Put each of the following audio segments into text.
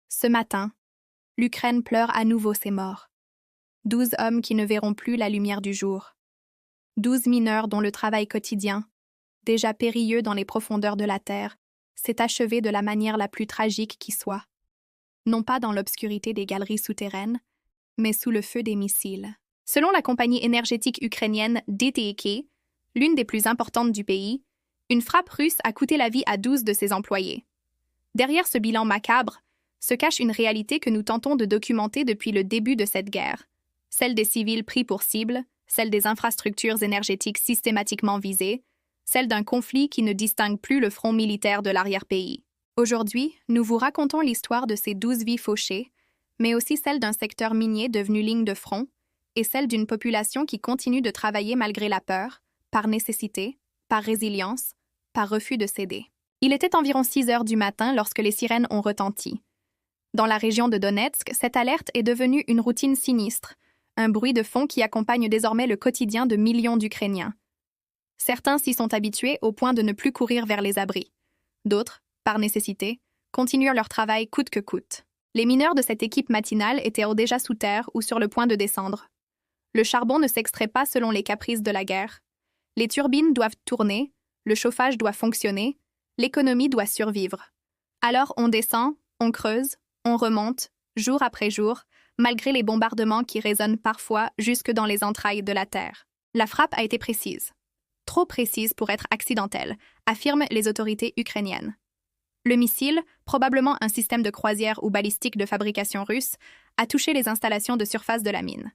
Ce matin, l'Ukraine pleure à nouveau ses morts. 12 hommes qui ne verront plus la lumière du jour. 12 mineurs dont le travail quotidien, déjà périlleux dans les profondeurs de la terre, s'est achevé de la manière la plus tragique qui soit. Non pas dans l'obscurité des galeries souterraines, mais sous le feu des missiles. Selon la compagnie énergétique ukrainienne DTEK, l'une des plus importantes du pays, une frappe russe a coûté la vie à 12 de ses employés. Derrière ce bilan macabre se cache une réalité que nous tentons de documenter depuis le début de cette guerre, celle des civils pris pour cible, celle des infrastructures énergétiques systématiquement visées, celle d'un conflit qui ne distingue plus le front militaire de l'arrière-pays. Aujourd'hui, nous vous racontons l'histoire de ces 12 vies fauchées, mais aussi celle d'un secteur minier devenu ligne de front, et celle d'une population qui continue de travailler malgré la peur, par nécessité, par résilience, par refus de céder. Il était environ 6 heures du matin lorsque les sirènes ont retenti. Dans la région de Donetsk, cette alerte est devenue une routine sinistre, un bruit de fond qui accompagne désormais le quotidien de millions d'Ukrainiens. Certains s'y sont habitués au point de ne plus courir vers les abris. D'autres, par nécessité, continuent leur travail coûte que coûte. Les mineurs de cette équipe matinale étaient déjà sous terre ou sur le point de descendre. Le charbon ne s'extrait pas selon les caprices de la guerre. Les turbines doivent tourner, le chauffage doit fonctionner, l'économie doit survivre. Alors on descend, on creuse, on remonte, jour après jour, malgré les bombardements qui résonnent parfois jusque dans les entrailles de la terre. La frappe a été précise. Trop précise pour être accidentelle, affirment les autorités ukrainiennes. Le missile, probablement un système de croisière ou balistique de fabrication russe, a touché les installations de surface de la mine.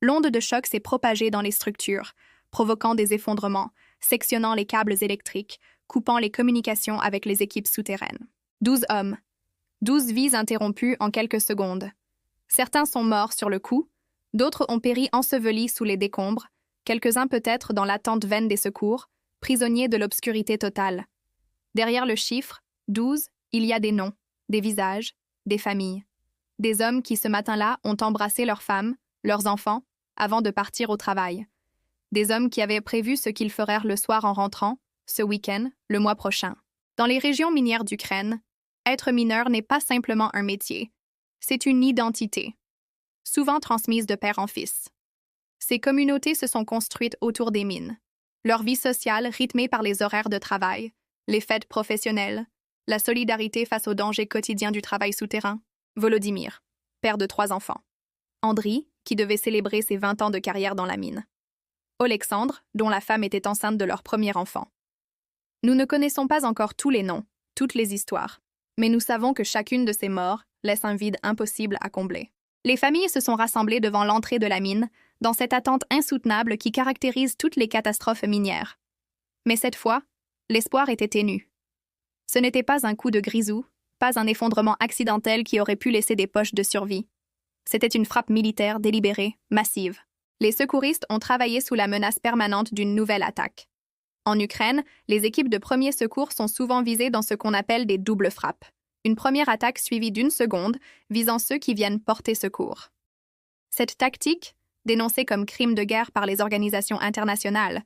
L'onde de choc s'est propagée dans les structures, provoquant des effondrements, sectionnant les câbles électriques, coupant les communications avec les équipes souterraines. 12 hommes. 12 vies interrompues en quelques secondes. Certains sont morts sur le coup, d'autres ont péri ensevelis sous les décombres, quelques-uns peut-être dans l'attente vaine des secours, prisonniers de l'obscurité totale. Derrière le chiffre, 12, il y a des noms, des visages, des familles. Des hommes qui ce matin-là ont embrassé leurs femmes, leurs enfants, avant de partir au travail. Des hommes qui avaient prévu ce qu'ils feraient le soir en rentrant, ce week-end, le mois prochain. Dans les régions minières d'Ukraine, être mineur n'est pas simplement un métier, c'est une identité, souvent transmise de père en fils. Ces communautés se sont construites autour des mines. Leur vie sociale rythmée par les horaires de travail, les fêtes professionnelles, la solidarité face aux dangers quotidiens du travail souterrain. Volodymyr, père de 3 enfants. Andriy, qui devait célébrer ses 20 ans de carrière dans la mine. Alexandre, dont la femme était enceinte de leur premier enfant. Nous ne connaissons pas encore tous les noms, toutes les histoires, mais nous savons que chacune de ces morts laisse un vide impossible à combler. Les familles se sont rassemblées devant l'entrée de la mine, dans cette attente insoutenable qui caractérise toutes les catastrophes minières. Mais cette fois, l'espoir était ténu. Ce n'était pas un coup de grisou, pas un effondrement accidentel qui aurait pu laisser des poches de survie. C'était une frappe militaire délibérée, massive. Les secouristes ont travaillé sous la menace permanente d'une nouvelle attaque. En Ukraine, les équipes de premiers secours sont souvent visées dans ce qu'on appelle des doubles frappes. Une première attaque suivie d'une seconde, visant ceux qui viennent porter secours. Cette tactique, dénoncée comme crime de guerre par les organisations internationales,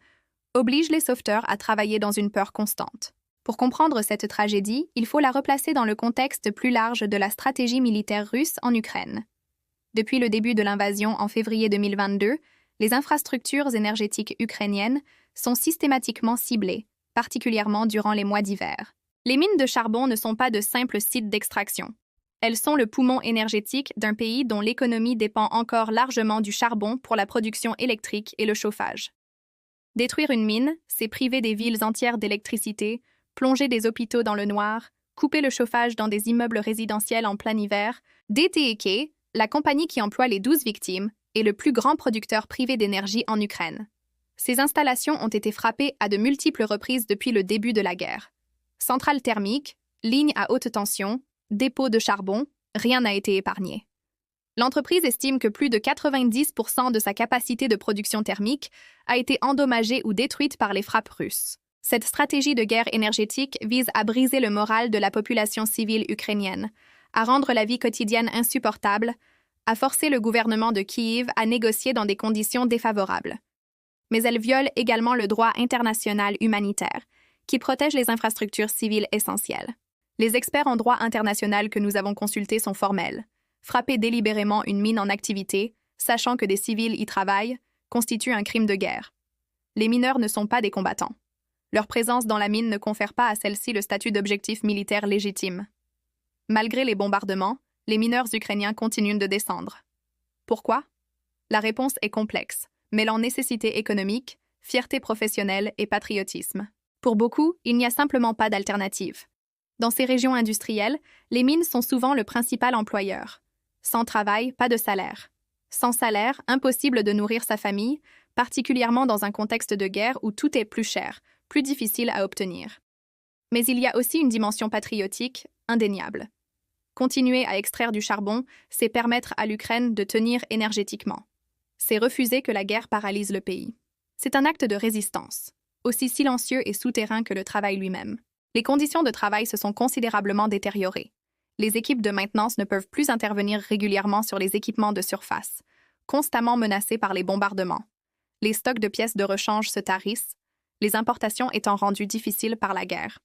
oblige les sauveteurs à travailler dans une peur constante. Pour comprendre cette tragédie, il faut la replacer dans le contexte plus large de la stratégie militaire russe en Ukraine. Depuis le début de l'invasion en février 2022, les infrastructures énergétiques ukrainiennes sont systématiquement ciblées, particulièrement durant les mois d'hiver. Les mines de charbon ne sont pas de simples sites d'extraction. Elles sont le poumon énergétique d'un pays dont l'économie dépend encore largement du charbon pour la production électrique et le chauffage. Détruire une mine, c'est priver des villes entières d'électricité, plonger des hôpitaux dans le noir, couper le chauffage dans des immeubles résidentiels en plein hiver. DTEK, la compagnie qui emploie les 12 victimes, est le plus grand producteur privé d'énergie en Ukraine. Ces installations ont été frappées à de multiples reprises depuis le début de la guerre. Centrales thermiques, lignes à haute tension, dépôts de charbon, rien n'a été épargné. L'entreprise estime que plus de 90% de sa capacité de production thermique a été endommagée ou détruite par les frappes russes. Cette stratégie de guerre énergétique vise à briser le moral de la population civile ukrainienne, à rendre la vie quotidienne insupportable, à forcer le gouvernement de Kiev à négocier dans des conditions défavorables. Mais elle viole également le droit international humanitaire, qui protège les infrastructures civiles essentielles. Les experts en droit international que nous avons consultés sont formels. Frapper délibérément une mine en activité, sachant que des civils y travaillent, constitue un crime de guerre. Les mineurs ne sont pas des combattants. Leur présence dans la mine ne confère pas à celle-ci le statut d'objectif militaire légitime. Malgré les bombardements, les mineurs ukrainiens continuent de descendre. Pourquoi? La réponse est complexe, mêlant nécessité économique, fierté professionnelle et patriotisme. Pour beaucoup, il n'y a simplement pas d'alternative. Dans ces régions industrielles, les mines sont souvent le principal employeur. Sans travail, pas de salaire. Sans salaire, impossible de nourrir sa famille, particulièrement dans un contexte de guerre où tout est plus cher, plus difficile à obtenir. Mais il y a aussi une dimension patriotique indéniable. Continuer à extraire du charbon, c'est permettre à l'Ukraine de tenir énergétiquement. C'est refuser que la guerre paralyse le pays. C'est un acte de résistance, aussi silencieux et souterrain que le travail lui-même. Les conditions de travail se sont considérablement détériorées. Les équipes de maintenance ne peuvent plus intervenir régulièrement sur les équipements de surface, constamment menacés par les bombardements. Les stocks de pièces de rechange se tarissent, les importations étant rendues difficiles par la guerre.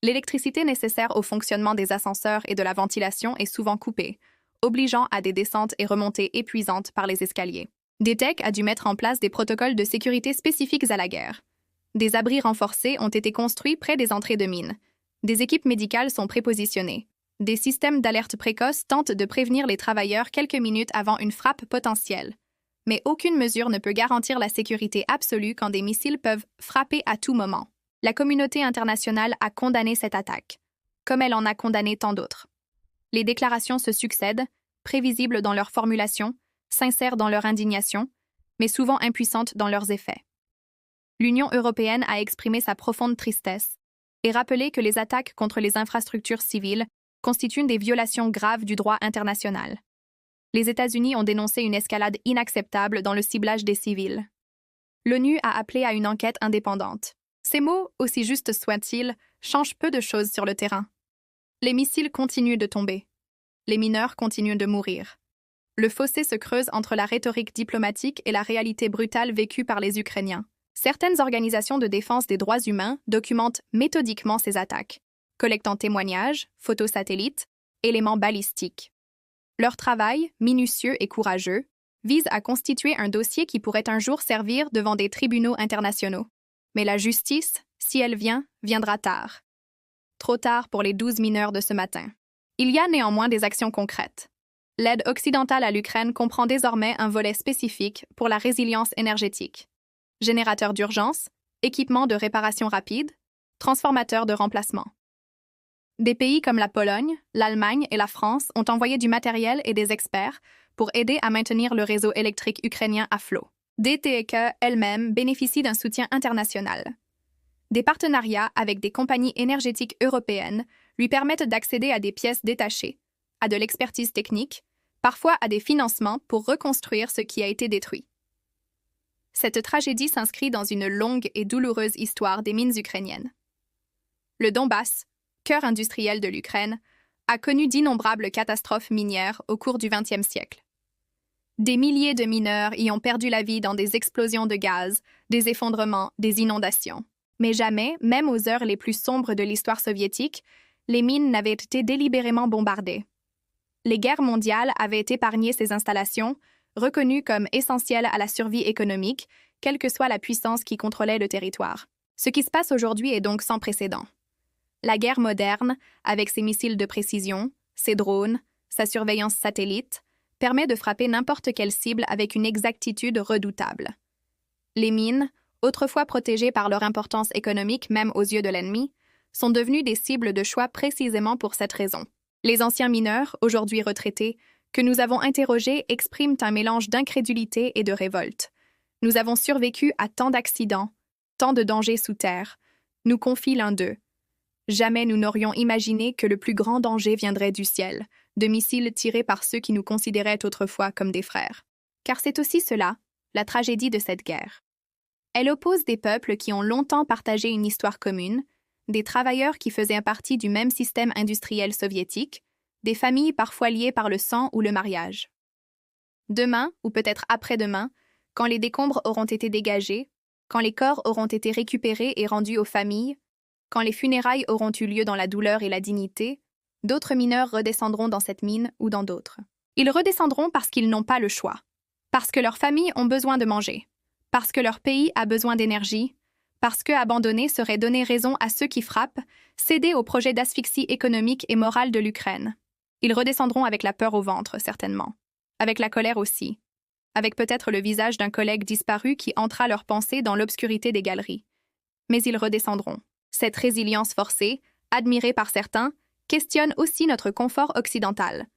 L'électricité nécessaire au fonctionnement des ascenseurs et de la ventilation est souvent coupée, obligeant à des descentes et remontées épuisantes par les escaliers. DTEC a dû mettre en place des protocoles de sécurité spécifiques à la guerre. Des abris renforcés ont été construits près des entrées de mines. Des équipes médicales sont prépositionnées. Des systèmes d'alerte précoce tentent de prévenir les travailleurs quelques minutes avant une frappe potentielle. Mais aucune mesure ne peut garantir la sécurité absolue quand des missiles peuvent frapper à tout moment. La communauté internationale a condamné cette attaque, comme elle en a condamné tant d'autres. Les déclarations se succèdent, prévisibles dans leur formulation, sincères dans leur indignation, mais souvent impuissantes dans leurs effets. L'Union européenne a exprimé sa profonde tristesse et rappelé que les attaques contre les infrastructures civiles constituent des violations graves du droit international. Les États-Unis ont dénoncé une escalade inacceptable dans le ciblage des civils. L'ONU a appelé à une enquête indépendante. Ces mots, aussi justes soient-ils, changent peu de choses sur le terrain. Les missiles continuent de tomber. Les mineurs continuent de mourir. Le fossé se creuse entre la rhétorique diplomatique et la réalité brutale vécue par les Ukrainiens. Certaines organisations de défense des droits humains documentent méthodiquement ces attaques, collectant témoignages, photos satellites, éléments balistiques. Leur travail, minutieux et courageux, vise à constituer un dossier qui pourrait un jour servir devant des tribunaux internationaux. Mais la justice, si elle vient, viendra tard. Trop tard pour les 12 mineurs de ce matin. Il y a néanmoins des actions concrètes. L'aide occidentale à l'Ukraine comprend désormais un volet spécifique pour la résilience énergétique. Générateurs d'urgence, équipements de réparation rapide, transformateurs de remplacement. Des pays comme la Pologne, l'Allemagne et la France ont envoyé du matériel et des experts pour aider à maintenir le réseau électrique ukrainien à flot. DTEK elle-même bénéficie d'un soutien international. Des partenariats avec des compagnies énergétiques européennes lui permettent d'accéder à des pièces détachées, à de l'expertise technique, parfois à des financements pour reconstruire ce qui a été détruit. Cette tragédie s'inscrit dans une longue et douloureuse histoire des mines ukrainiennes. Le Donbass, cœur industriel de l'Ukraine, a connu d'innombrables catastrophes minières au cours du XXe siècle. Des milliers de mineurs y ont perdu la vie dans des explosions de gaz, des effondrements, des inondations. Mais jamais, même aux heures les plus sombres de l'histoire soviétique, les mines n'avaient été délibérément bombardées. Les guerres mondiales avaient épargné ces installations, reconnues comme essentielles à la survie économique, quelle que soit la puissance qui contrôlait le territoire. Ce qui se passe aujourd'hui est donc sans précédent. La guerre moderne, avec ses missiles de précision, ses drones, sa surveillance satellite, permet de frapper n'importe quelle cible avec une exactitude redoutable. Les mines, autrefois protégées par leur importance économique même aux yeux de l'ennemi, sont devenues des cibles de choix précisément pour cette raison. Les anciens mineurs, aujourd'hui retraités, que nous avons interrogés expriment un mélange d'incrédulité et de révolte. Nous avons survécu à tant d'accidents, tant de dangers sous terre, nous confie l'un d'eux. Jamais nous n'aurions imaginé que le plus grand danger viendrait du ciel, de missiles tirés par ceux qui nous considéraient autrefois comme des frères. Car c'est aussi cela, la tragédie de cette guerre. Elle oppose des peuples qui ont longtemps partagé une histoire commune, des travailleurs qui faisaient partie du même système industriel soviétique, des familles parfois liées par le sang ou le mariage. Demain, ou peut-être après-demain, quand les décombres auront été dégagés, quand les corps auront été récupérés et rendus aux familles, Quand les funérailles auront eu lieu dans la douleur et la dignité, d'autres mineurs redescendront dans cette mine ou dans d'autres. Ils redescendront parce qu'ils n'ont pas le choix, parce que leurs familles ont besoin de manger, parce que leur pays a besoin d'énergie, parce que abandonner serait donner raison à ceux qui frappent, céder au projet d'asphyxie économique et morale de l'Ukraine. Ils redescendront avec la peur au ventre, certainement, avec la colère aussi, avec peut-être le visage d'un collègue disparu qui entra leurs pensées dans l'obscurité des galeries. Mais ils redescendront. Cette résilience forcée, admirée par certains, questionne aussi notre confort occidental.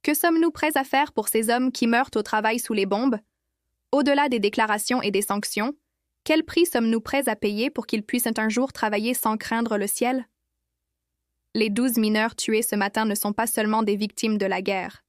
Que sommes-nous prêts à faire pour ces hommes qui meurent au travail sous les bombes? Au-delà des déclarations et des sanctions, quel prix sommes-nous prêts à payer pour qu'ils puissent un jour travailler sans craindre le ciel? Les 12 mineurs tués ce matin ne sont pas seulement des victimes de la guerre.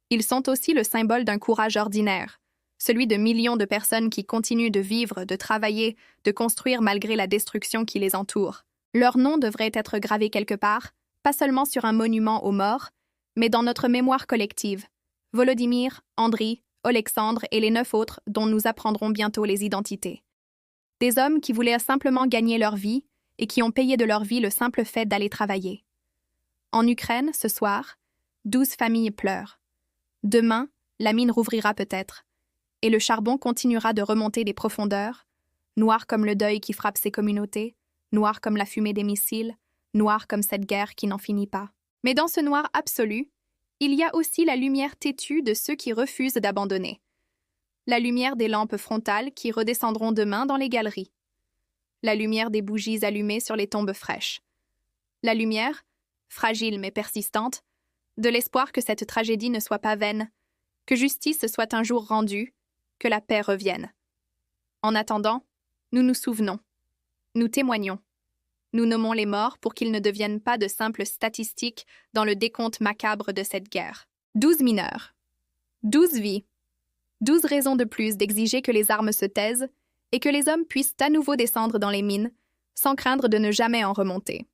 Ils sont aussi le symbole d'un courage ordinaire, celui de millions de personnes qui continuent de vivre, de travailler, de construire malgré la destruction qui les entoure. Leur nom devrait être gravé quelque part, pas seulement sur un monument aux morts, mais dans notre mémoire collective. Volodymyr, Andriy, Alexandre et les 9 autres dont nous apprendrons bientôt les identités. Des hommes qui voulaient simplement gagner leur vie et qui ont payé de leur vie le simple fait d'aller travailler. En Ukraine, ce soir, 12 familles pleurent. Demain, la mine rouvrira peut-être, et le charbon continuera de remonter des profondeurs, noir comme le deuil qui frappe ces communautés, noir comme la fumée des missiles, noir comme cette guerre qui n'en finit pas. Mais dans ce noir absolu, il y a aussi la lumière têtue de ceux qui refusent d'abandonner. La lumière des lampes frontales qui redescendront demain dans les galeries. La lumière des bougies allumées sur les tombes fraîches. La lumière, fragile mais persistante, de l'espoir que cette tragédie ne soit pas vaine, que justice soit un jour rendue, que la paix revienne. En attendant, nous nous souvenons, nous témoignons, nous nommons les morts pour qu'ils ne deviennent pas de simples statistiques dans le décompte macabre de cette guerre. 12 mineurs, 12 vies, 12 raisons de plus d'exiger que les armes se taisent et que les hommes puissent à nouveau descendre dans les mines, sans craindre de ne jamais en remonter.